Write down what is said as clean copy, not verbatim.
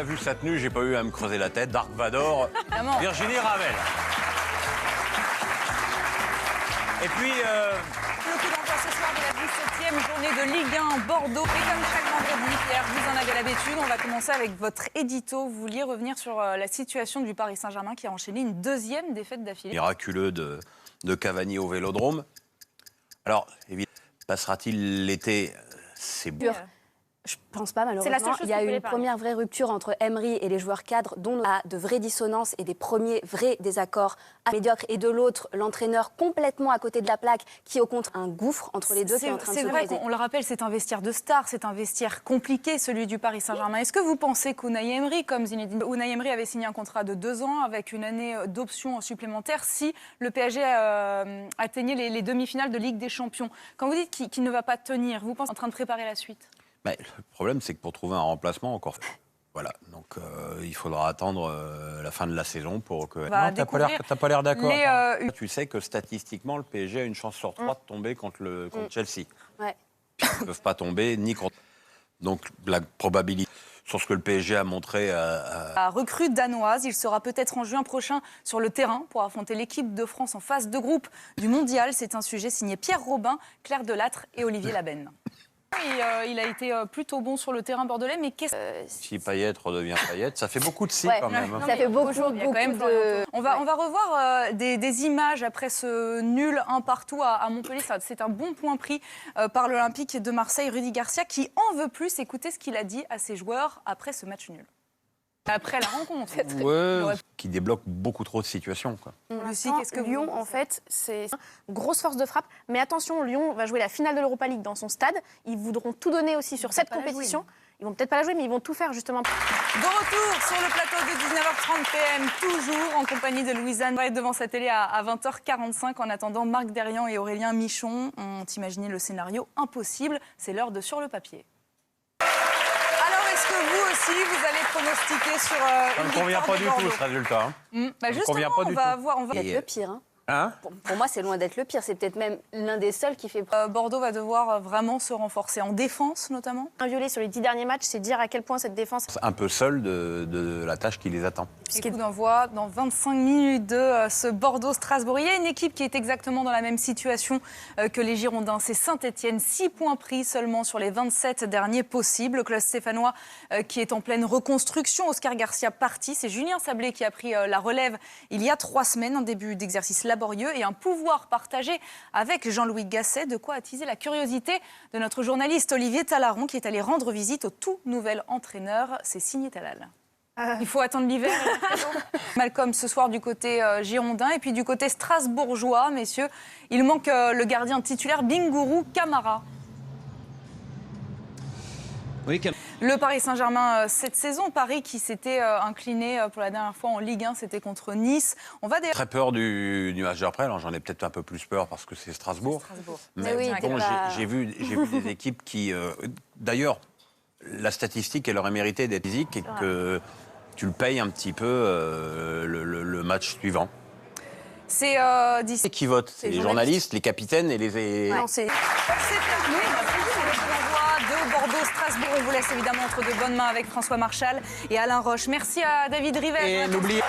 Vu sa tenue, j'ai pas eu à me creuser la tête. Dark Vador, Virginie Ravel. Et puis... Le coup d'envoi ce soir de la 17e journée de Ligue 1 Bordeaux. Et comme chaque vendredi, Pierre, vous en avez l'habitude. On va commencer avec votre édito. Vous vouliez revenir sur la situation du Paris Saint-Germain qui a enchaîné une deuxième défaite d'affilée. Miraculeux de Cavani au Vélodrome. Alors, évidemment, passera-t-il l'été? C'est bon. Je pense pas, malheureusement. C'est la seule chose Il y a qui eu peut les une parler. première vraie rupture entre Emery et les joueurs cadres, dont on a de vraies dissonances et des premiers vrais désaccords médiocres. Et de l'autre, l'entraîneur complètement à côté de la plaque, qui au contraire un gouffre entre les deux qui est en train de se C'est vrai briser. qu'on le rappelle, c'est un vestiaire de stars, c'est un vestiaire compliqué, celui du Paris Saint-Germain. Est-ce que vous pensez qu'Unai Emery, comme Zinedine, Unai Emery avait signé un contrat de 2 ans avec une année d'options supplémentaires si le PSG atteignait les demi-finales de Ligue des Champions? Quand vous dites qu'il ne va pas tenir, vous pensez en train de préparer la suite? Le problème, c'est que pour trouver un remplacement, encore... Voilà, donc il faudra attendre la fin de la saison pour que... Va Non, t'as pas l'air d'accord. Tu sais que statistiquement, le PSG a une chance sur 3 de tomber contre Chelsea. Ouais. Ils ne peuvent pas tomber, ni contre... Donc la probabilité sur ce que le PSG a montré... La recrue danoise, il sera peut-être en juin prochain sur le terrain pour affronter l'équipe de France en phase de groupe du Mondial. C'est un sujet signé Pierre Robin, Claire Delattre et Olivier Labenne. Il a été plutôt bon sur le terrain bordelais, mais qu'est-ce Si Payet redevient Payet, ça fait beaucoup de si quand même. Ça fait beaucoup il y a quand même de... On va revoir des images après ce nul un partout à Montpellier. C'est un bon point pris par l'Olympique de Marseille, Rudy Garcia, qui en veut plus. Écoutez ce qu'il a dit à ses joueurs après ce match nul. Après la rencontre. Qui débloque beaucoup trop de situations, quoi. Lucie, qu'est-ce que Lyon, en fait, c'est une grosse force de frappe. Mais attention, Lyon va jouer la finale de l'Europa League dans son stade. Ils voudront tout donner aussi sur cette compétition. Ils vont peut-être pas la jouer, mais ils vont tout faire justement. De retour sur le plateau de 19h30 PM, toujours en compagnie de Louisanne, devant sa télé à 20h45. En attendant, Marc Derrian et Aurélien Michon ont imaginé le scénario impossible. C'est l'heure de Sur le papier. Alors, est-ce que vous aussi, vous allez pronostiquer sur Ça une ne convient victoire pas de du Bordeaux? tout, ce résultat. Justement, on va voir. C'est le pire. Hein. Hein Pour moi, c'est loin d'être le pire. C'est peut-être même l'un des seuls qui fait... Bordeaux va devoir vraiment se renforcer, en défense notamment. Un violet sur les 10 derniers matchs, c'est dire à quel point cette défense... Un peu seul de la tâche qui les attend. Et coup d'envoi dans 25 minutes de ce Bordeaux-Strasbourg. Il y a une équipe qui est exactement dans la même situation que les Girondins. C'est Saint-Etienne, 6 points pris seulement sur les 27 derniers possibles. Le club stéphanois qui est en pleine reconstruction. Oscar Garcia parti. C'est Julien Sablé qui a pris la relève il y a 3 semaines. Un début d'exercice laborieux et un pouvoir partagé avec Jean-Louis Gasset. De quoi attiser la curiosité de notre journaliste Olivier Talaron qui est allé rendre visite au tout nouvel entraîneur. C'est signé Talal. Il faut attendre l'hiver. Malcolm ce soir du côté girondin et puis du côté strasbourgeois, messieurs, il manque le gardien titulaire Bingourou Kamara. Oui, Le Paris Saint-Germain cette saison, Paris qui s'était incliné pour la dernière fois en Ligue 1, c'était contre Nice. On va très peur du match d'après, alors j'en ai peut-être un peu plus peur parce que c'est Strasbourg. Mais oui, bon, pas... j'ai vu des équipes qui... D'ailleurs, la statistique, elle aurait mérité d'être physique et que tu le payes un petit peu le match suivant. C'est C'est qui vote? C'est les journalistes, les capitaines et les... Non, c'est terminé. On a toujours le coup d'envoi de Bordeaux-Strasbourg. On vous laisse évidemment entre de bonnes mains avec François Marchal et Alain Roche. Merci à David Rivet. Et n'oubliez...